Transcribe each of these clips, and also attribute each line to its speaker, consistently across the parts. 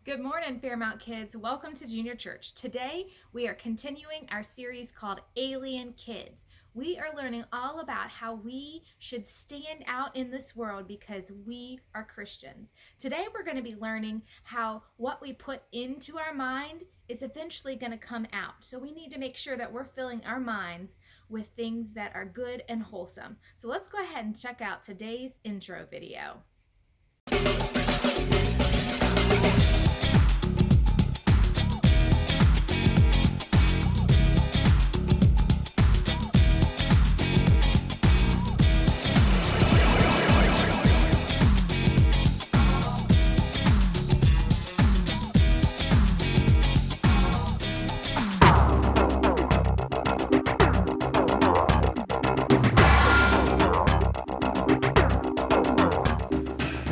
Speaker 1: Good morning, Fairmount kids. Welcome to Junior Church. Today, we are continuing our series called Alien Kids. We are learning all about how we should stand out in this world because we are Christians. Today, we're going to be learning how what we put into our mind is eventually going to come out. So we need to make sure that we're filling our minds with things that are good and wholesome. So let's go ahead and check out today's intro video.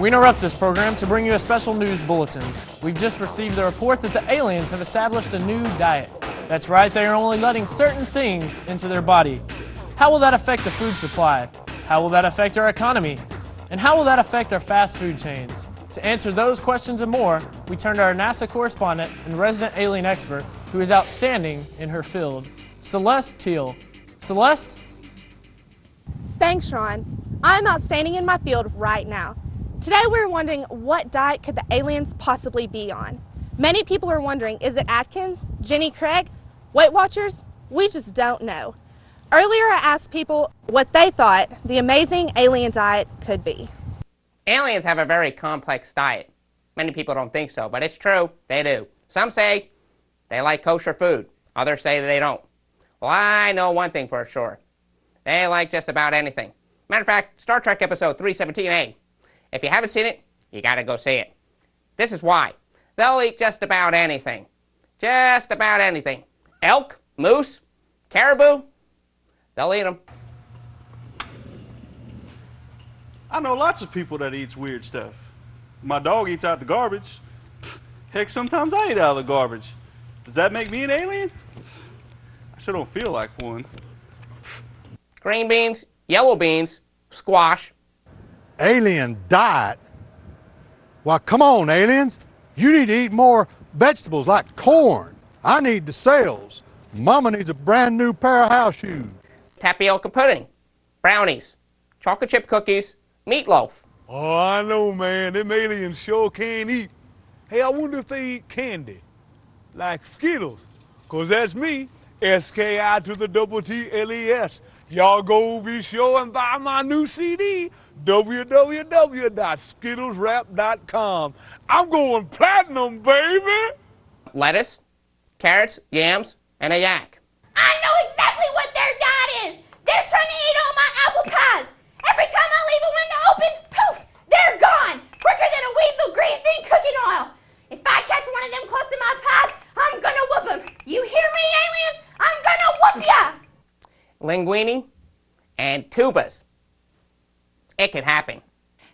Speaker 2: We interrupt this program to bring you a special news bulletin. We've just received the report that the aliens have established a new diet. That's right, they are only letting certain things into their body. How will that affect the food supply? How will that affect our economy? And how will that affect our fast food chains? To answer those questions and more, we turn to our NASA correspondent and resident alien expert who is outstanding in her field, Celeste Teal. Celeste?
Speaker 3: Thanks, Sean. I'm outstanding in my field right now. Today we're wondering, what diet could the aliens possibly be on? Many people are wondering, is it Atkins, Jenny Craig, Weight Watchers? We just don't know. Earlier I asked people what they thought the amazing alien diet could be.
Speaker 4: Aliens have a very complex diet. Many people don't think so, but it's true, they do. Some say they like kosher food. Others say they don't. Well, I know one thing for sure. They like just about anything. Matter of fact, Star Trek episode 317A. If you haven't seen it, you gotta go see it. This is why. They'll eat just about anything. Just about anything. Elk, moose, caribou, they'll eat them.
Speaker 5: I know lots of people that eats weird stuff. My dog eats out the garbage. Heck, sometimes I eat out of the garbage. Does that make me an alien? I sure don't feel like one.
Speaker 4: Green beans, yellow beans, squash.
Speaker 6: Alien diet? Why, come on, aliens. You need to eat more vegetables like corn. I need the sales. Mama needs a brand new pair of house shoes.
Speaker 4: Tapioca pudding, brownies, chocolate chip cookies, meatloaf.
Speaker 7: Oh, I know, man. Them aliens sure can't eat. Hey, I wonder if they eat candy, like Skittles, 'cause that's me, S-K-I to the double T-L-E-S. Y'all go be sure and buy my new CD, www.skittlesrap.com. I'm going platinum, baby!
Speaker 4: Lettuce, carrots, yams, and a yak.
Speaker 8: I know exactly what their diet is. They're trying to eat all my apple pies. Every time I leave a window open, poof, they're gone. Quicker than a weasel greased in cooking oil. If I catch one of them close to my pies, I'm gonna whoop them. You hear me, aliens? I'm gonna whoop ya!
Speaker 4: Linguine, and tubas. It can happen.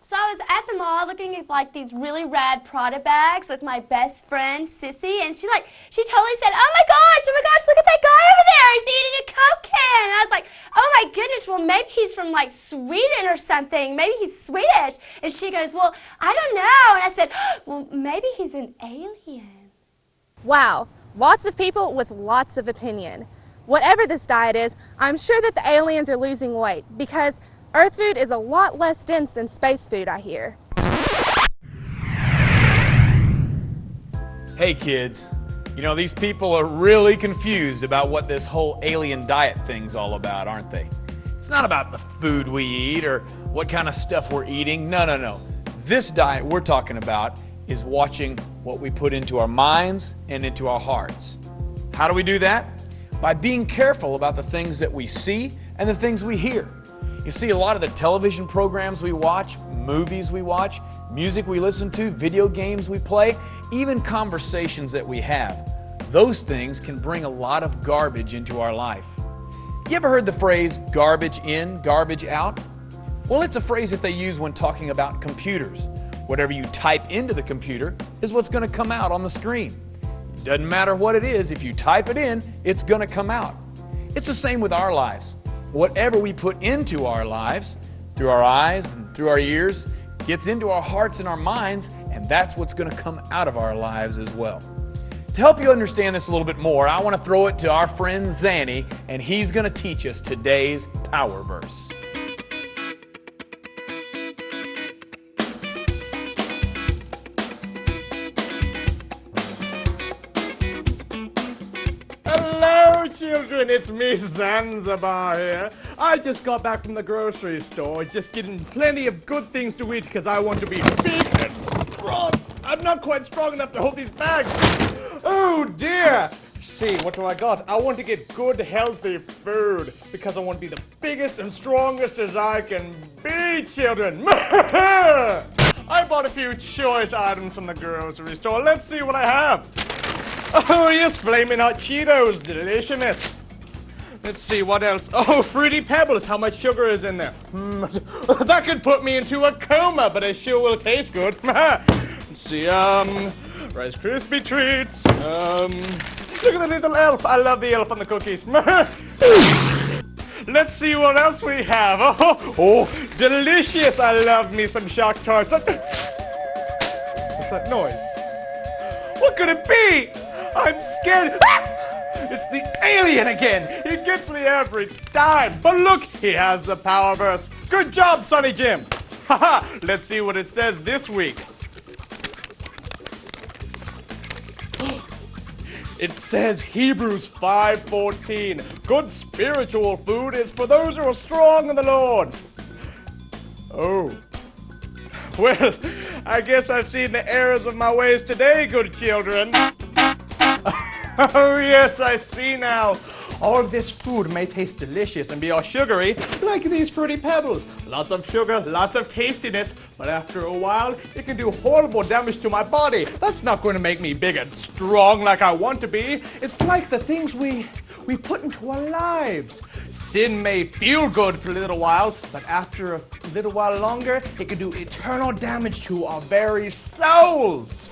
Speaker 9: So I was at the mall looking at like these really rad Prada bags with my best friend Sissy, and she totally said, oh my gosh, look at that guy over there, he's eating a Coke can. And I was like, oh my goodness, well maybe he's from like Sweden or something, maybe he's Swedish. And she goes, well, I don't know. And I said, well, maybe he's an alien.
Speaker 3: Wow, lots of people with lots of opinion. Whatever this diet is, I'm sure that the aliens are losing weight because Earth food is a lot less dense than space food, I hear.
Speaker 10: Hey kids, you know these people are really confused about what this whole alien diet thing's all about, aren't they? It's not about the food we eat or what kind of stuff we're eating. No. This diet we're talking about is watching what we put into our minds and into our hearts. How do we do that? By being careful about the things that we see and the things we hear. You see, a lot of the television programs we watch, movies we watch, music we listen to, video games we play, even conversations that we have. Those things can bring a lot of garbage into our life. You ever heard the phrase garbage in, garbage out? Well, it's a phrase that they use when talking about computers. Whatever you type into the computer is what's going to come out on the screen. It doesn't matter what it is, if you type it in, it's going to come out. It's the same with our lives. Whatever we put into our lives, through our eyes and through our ears, gets into our hearts and our minds, and that's what's going to come out of our lives as well. To help you understand this a little bit more, I want to throw it to our friend Zanny, and he's going to teach us today's power verse.
Speaker 11: Hello, children. It's me, Zanzibar here. I just got back from the grocery store, just getting plenty of good things to eat because I want to be big and strong. I'm not quite strong enough to hold these bags. Oh, dear. See, what do I got? I want to get good, healthy food because I want to be the biggest and strongest as I can be, children. I bought a few choice items from the grocery store. Let's see what I have. Oh, yes, Flaming Hot Cheetos, deliciousness. Let's see, what else? Oh, Fruity Pebbles, how much sugar is in there? That could put me into a coma, but it sure will taste good. Let's see, Rice Krispie Treats. Look at the little elf. I love the elf on the cookies. Let's see what else we have. Oh, delicious. I love me some Shark Tarts. What's that noise? What could it be? I'm scared. It's the alien again. He gets me every time. But look, he has the power verse. Good job, Sonny Jim. Haha, let's see what it says this week. It says Hebrews 5:14. Good spiritual food is for those who are strong in the Lord. Oh. Well, I guess I've seen the errors of my ways today, good children. Oh yes, I see now. All of this food may taste delicious and be all sugary, like these Fruity Pebbles. Lots of sugar, lots of tastiness, but after a while, it can do horrible damage to my body. That's not going to make me big and strong like I want to be. It's like the things we put into our lives. Sin may feel good for a little while, but after a little while longer, it can do eternal damage to our very souls.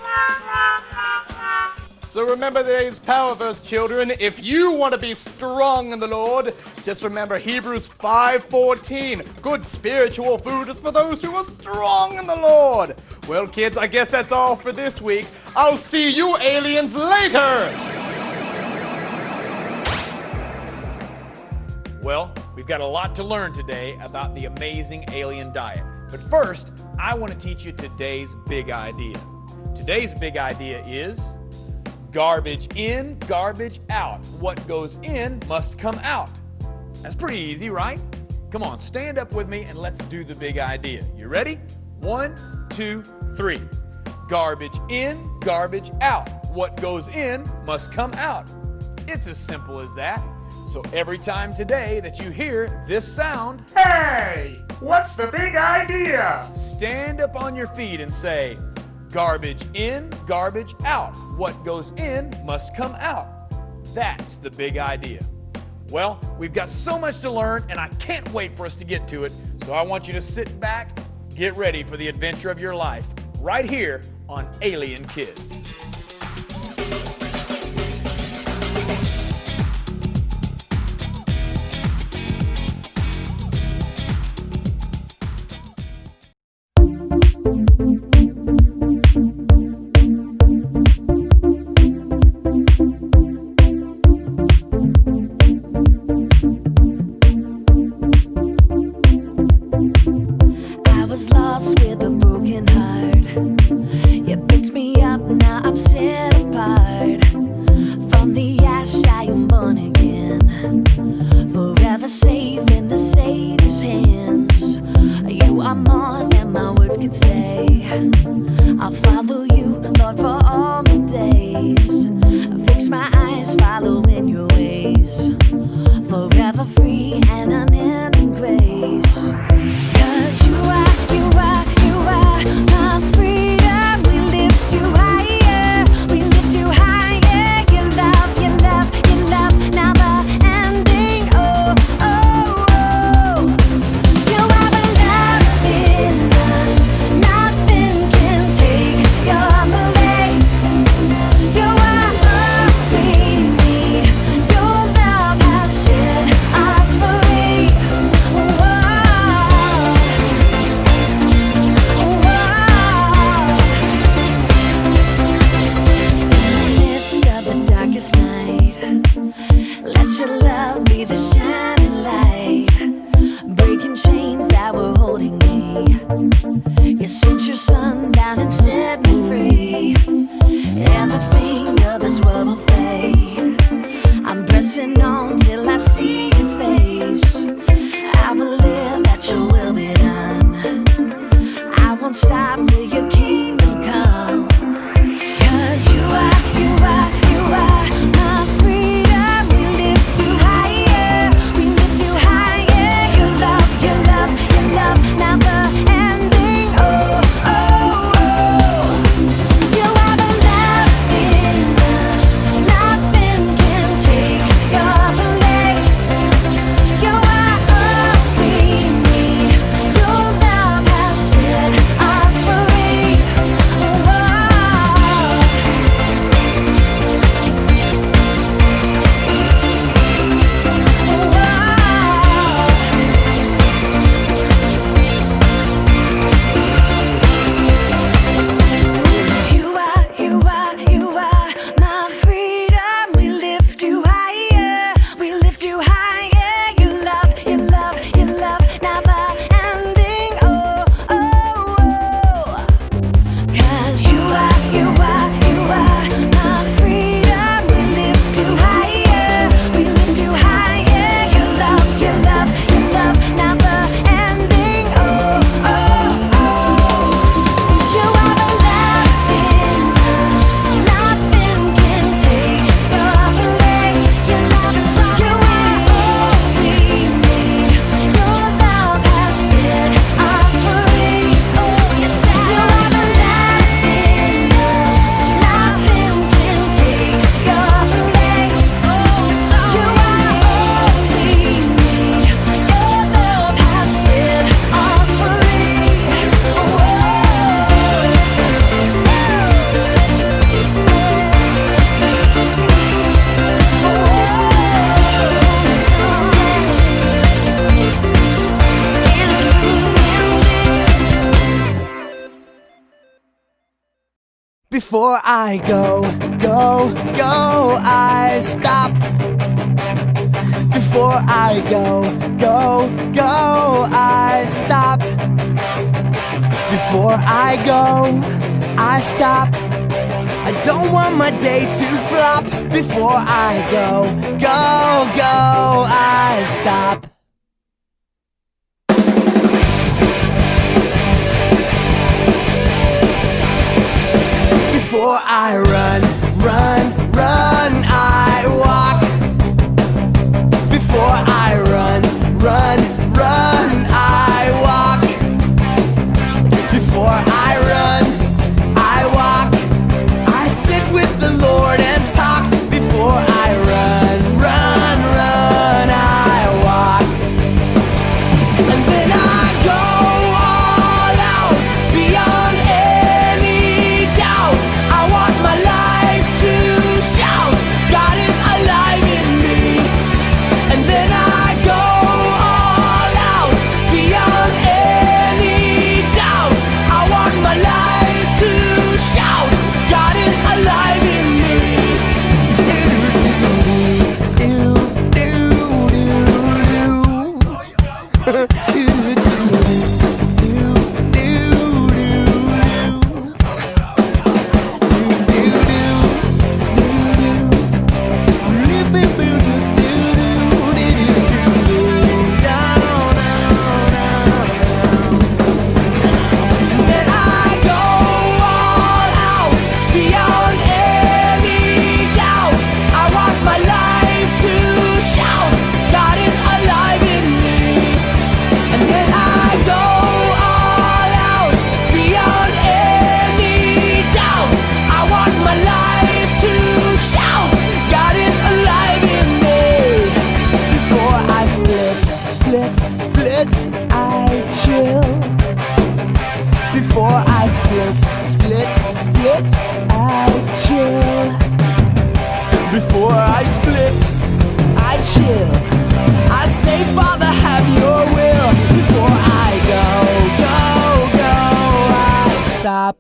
Speaker 11: So remember today's power verse, children. If you want to be strong in the Lord, just remember Hebrews 5:14. Good spiritual food is for those who are strong in the Lord. Well, kids, I guess that's all for this week. I'll see you aliens later.
Speaker 10: Well, we've got a lot to learn today about the amazing alien diet. But first, I want to teach you today's big idea. Today's big idea is garbage in, garbage out. What goes in must come out. That's pretty easy, right? Come on, stand up with me and let's do the big idea. You ready? 1, 2, 3. Garbage in, garbage out. What goes in must come out. It's as simple as that. So every time today that you hear this sound,
Speaker 11: Hey, what's the big idea?
Speaker 10: stand up on your feet and say, garbage in, garbage out. What goes in must come out. That's the big idea. Well, we've got so much to learn, and I can't wait for us to get to it. So I want you to sit back, get ready for the adventure of your life, right here on Alien Kids.
Speaker 12: I was lost with a broken heart. You picked me up, now I'm set apart. From the ash I am born again, forever safe in the Savior's hands. You are more than my words could say. I'll follow you, Lord, for all my days. Fix my eyes, following your ways. Forever free and unending grace. 'Cause you are my freedom. We lift you higher, we lift you higher. Your love, never ending. Oh, oh, oh. You are the love in us. Nothing can take your place. You are all we need. Your love has set us free. Oh, oh. You sent your son down and set me free. Everything of this world will fade. I'm pressing on till I see your face. I believe that your will be done. I won't stop till your kingdom come. 'Cause you are my freedom. We lift you higher, we lift you higher. Your love, your love, your love, never ending. Oh, oh, oh. You are the love in us. Nothing can take your place. You are all we need. Your love has set us free. Oh, oh. You are my freedom. We lift you higher, we lift you higher. Your love, your love, your love, never ending. Oh, oh, oh. 'Cause you are my freedom. We lift you higher, we lift you higher. Your love, your love, your love, never ending. Oh, oh, oh. You are the love in us. Nothing can take your place. Your love is all we need. Your love has set us free. Oh, you said you are the love in us. Nothing can take your place. Oh, it's all you are all we need. Your love has set us free. Oh,
Speaker 13: Before I go, I stop. Before I go, I stop. Before I go, I stop. I don't want my day to flop. Before I go, I stop. Before I run, I walk. Before I run, I walk. Before I run, I walk. I sit with the Lord and talk. Before I run, I walk. And then I go all out beyond any doubt. I want my life to shout, God is alive in me. And then I go all out beyond any doubt. I want my life to shout, God is alive in me. Then I go all out beyond any doubt. I want my life to shout, God is alive in me. And then I go all out beyond any doubt. I want my life to shout, God is alive in me. Before I split, I chill. Before I split, I chill. Before I split, I chill. I say, Father, have your will. Before I go, I stop.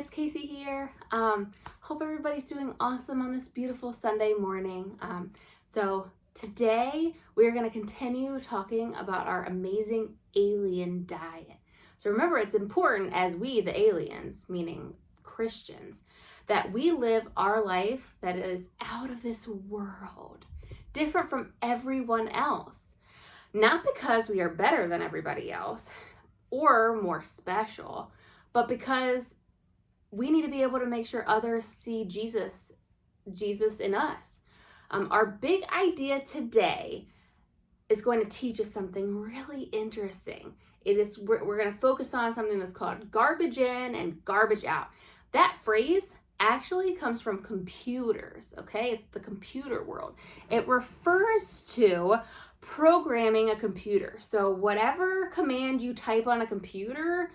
Speaker 9: guys, Casey here. Hope everybody's doing awesome on this beautiful Sunday morning. So today we're going to continue talking about our amazing alien diet. So remember, it's important as we, the aliens, meaning Christians, that we live our life that is out of this world, different from everyone else. Not because we are better than everybody else or more special, but because we need to be able to make sure others see Jesus in us. Our big idea today is going to teach us something really interesting. We're going to focus on something that's called garbage in and garbage out. That phrase actually comes from computers, okay? It's the computer world. It refers to programming a computer. So whatever command you type on a computer,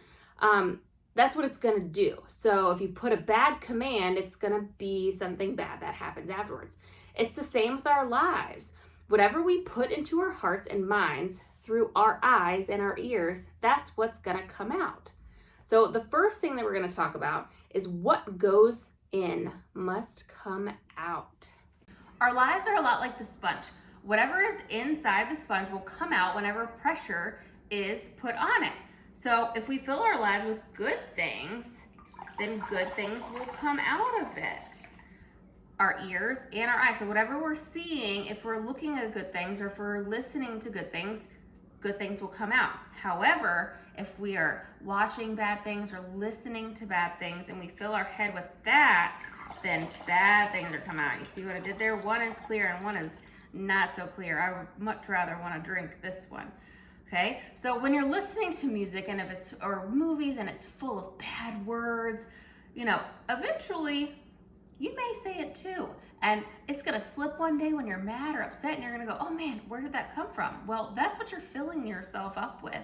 Speaker 9: that's what it's going to do. So if you put a bad command, it's going to be something bad that happens afterwards. It's the same with our lives. Whatever we put into our hearts and minds through our eyes and our ears, that's what's going to come out. So the first thing that we're going to talk about is what goes in must come out.
Speaker 1: Our lives are a lot like the sponge. Whatever is inside the sponge will come out whenever pressure is put on it. So if we fill our lives with good things, then good things will come out of it. Our ears and our eyes. So whatever we're seeing, if we're looking at good things or if we're listening to good things will come out. However, if we are watching bad things or listening to bad things and we fill our head with that, then bad things are coming out. You see what I did there? One is clear and one is not so clear. I would much rather want to drink this one. Okay, so when you're listening to music and or movies and it's full of bad words, eventually you may say it too. And it's gonna slip one day when you're mad or upset and you're gonna go, oh man, where did that come from? Well, that's what you're filling yourself up with.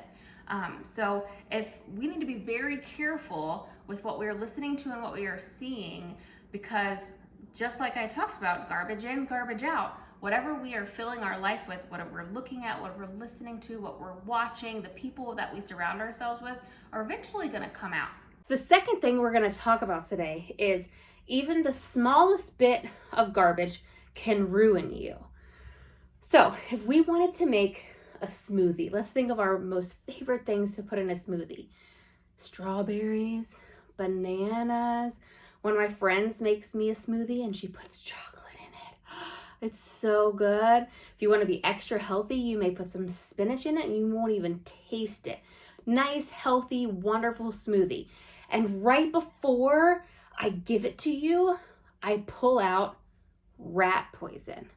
Speaker 1: So if we need to be very careful with what we're listening to and what we are seeing, because just like I talked about, garbage in, garbage out, whatever we are filling our life with, what we're looking at, what we're listening to, what we're watching, the people that we surround ourselves with are eventually gonna come out.
Speaker 9: The second thing we're gonna talk about today is even the smallest bit of garbage can ruin you. So if we wanted to make a smoothie, let's think of our most favorite things to put in a smoothie. Strawberries, bananas. One of my friends makes me a smoothie and she puts chocolate in it. It's so good. If you want to be extra healthy, you may put some spinach in it and you won't even taste it. Nice, healthy, wonderful smoothie. And right before I give it to you, I pull out rat poison.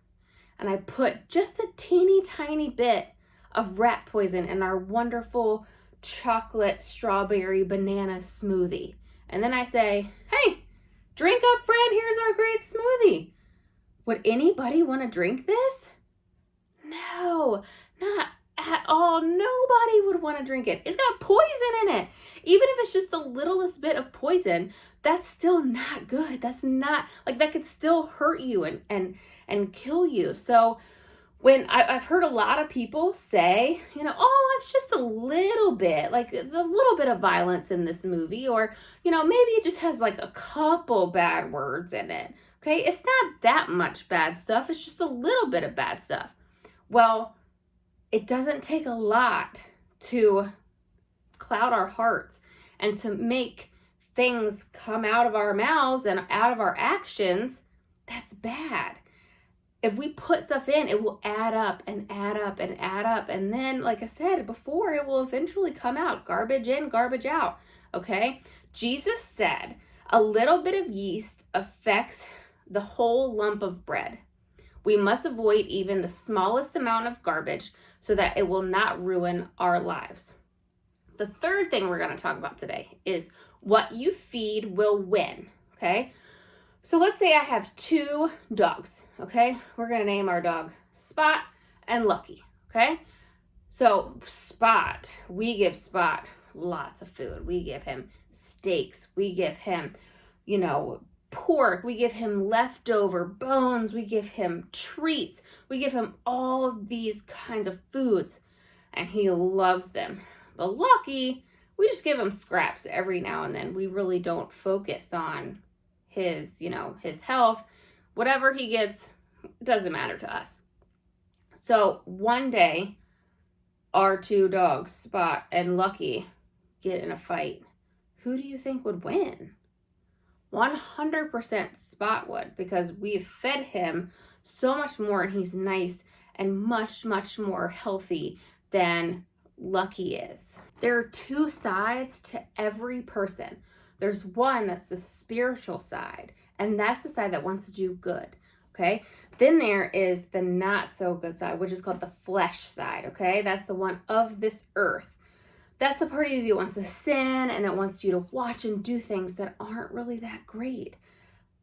Speaker 9: And I put just a teeny tiny bit of rat poison in our wonderful chocolate strawberry banana smoothie. And then I say, hey, drink up, friend, here's our great smoothie. Would anybody want to drink this? No, not at all. Nobody would want to drink it. It's got poison in it. Even if it's just the littlest bit of poison, that's still not good. That's not, that could still hurt you and kill you. So when I've heard a lot of people say, oh, it's just a little bit, like a little bit of violence in this movie, or, maybe it just has like a couple bad words in it. Okay, it's not that much bad stuff. It's just a little bit of bad stuff. Well, it doesn't take a lot to cloud our hearts and to make things come out of our mouths and out of our actions that's bad. If we put stuff in, it will add up and add up and add up. And then, like I said before, it will eventually come out. Garbage in, garbage out. Okay? Jesus said a little bit of yeast affects the whole lump of bread. We must avoid even the smallest amount of garbage so that it will not ruin our lives. The third thing we're going to talk about today is what you feed will win. Okay? So let's say I have 2 dogs. Okay? We're going to name our dog Spot and Lucky. Okay? So Spot, we give Spot lots of food. We give him steaks. We give him, pork. We give him leftover bones. We give him treats. We give him all of these kinds of foods, and he loves them. But Lucky,
Speaker 14: we just give him scraps every now and then. We really don't focus on his, his health. Whatever he gets, doesn't matter to us. So one day, our two dogs, Spot and Lucky, get in a fight. Who do you think would win? 100% Spot would, because we've fed him so much more and he's nice and much, much more healthy than Lucky is. There are two sides to every person. There's one that's the spiritual side, and that's the side that wants to do good, okay? Then there is the not so good side, which is called the flesh side, okay? That's the one of this earth. That's the part of you that wants to sin, and it wants you to watch and do things that aren't really that great.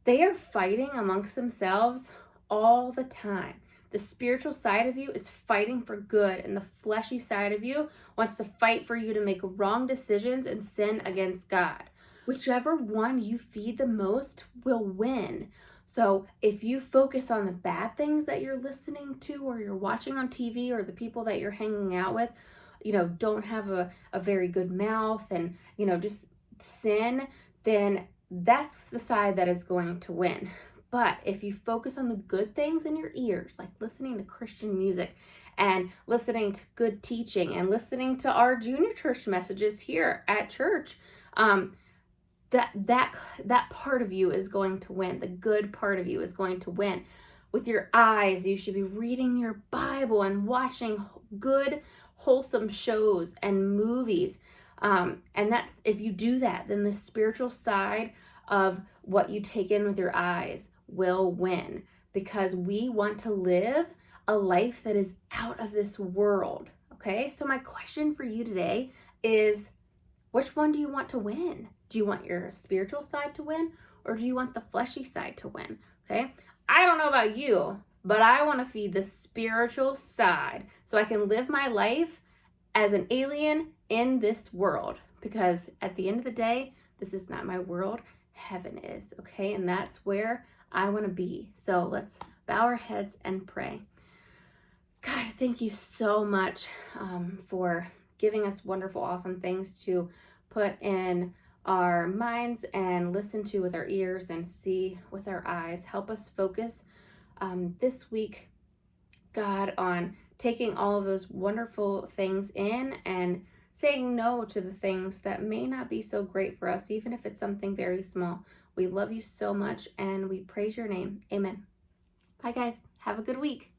Speaker 14: They are fighting amongst themselves all the time. The spiritual side of you is fighting for good, and the fleshy side of you wants to fight for you to make wrong decisions and sin against God. Whichever one you feed the most will win. So if you focus on the bad things that you're listening to or you're watching on TV, or the people that you're hanging out with, don't have a very good mouth and, just sin, then that's the side that is going to win. But if you focus on the good things in your ears, like listening to Christian music and listening to good teaching and listening to our junior church messages here at church, that part of you is going to win. The good part of you is going to win. With your eyes, you should be reading your Bible and watching good, wholesome shows and movies. And that if you do that, then the spiritual side of what you take in with your eyes will win, because we want to live a life that is out of this world. Okay, so my question for you today is, which one do you want to win? Do you want your spiritual side to win, or do you want the fleshy side to win? Okay, I don't know about you, but I want to feed the spiritual side so I can live my life as an alien in this world, because at the end of the day, this is not my world. Heaven is, okay? And that's where I want to be. So let's bow our heads and pray. God, thank you so much for giving us wonderful, awesome things to put in our minds and listen to with our ears and see with our eyes. Help us focus this week, God, on taking all of those wonderful things in and saying no to the things that may not be so great for us, even if it's something very small. We love you so much and we praise your name. Amen. Bye, guys. Have a good week.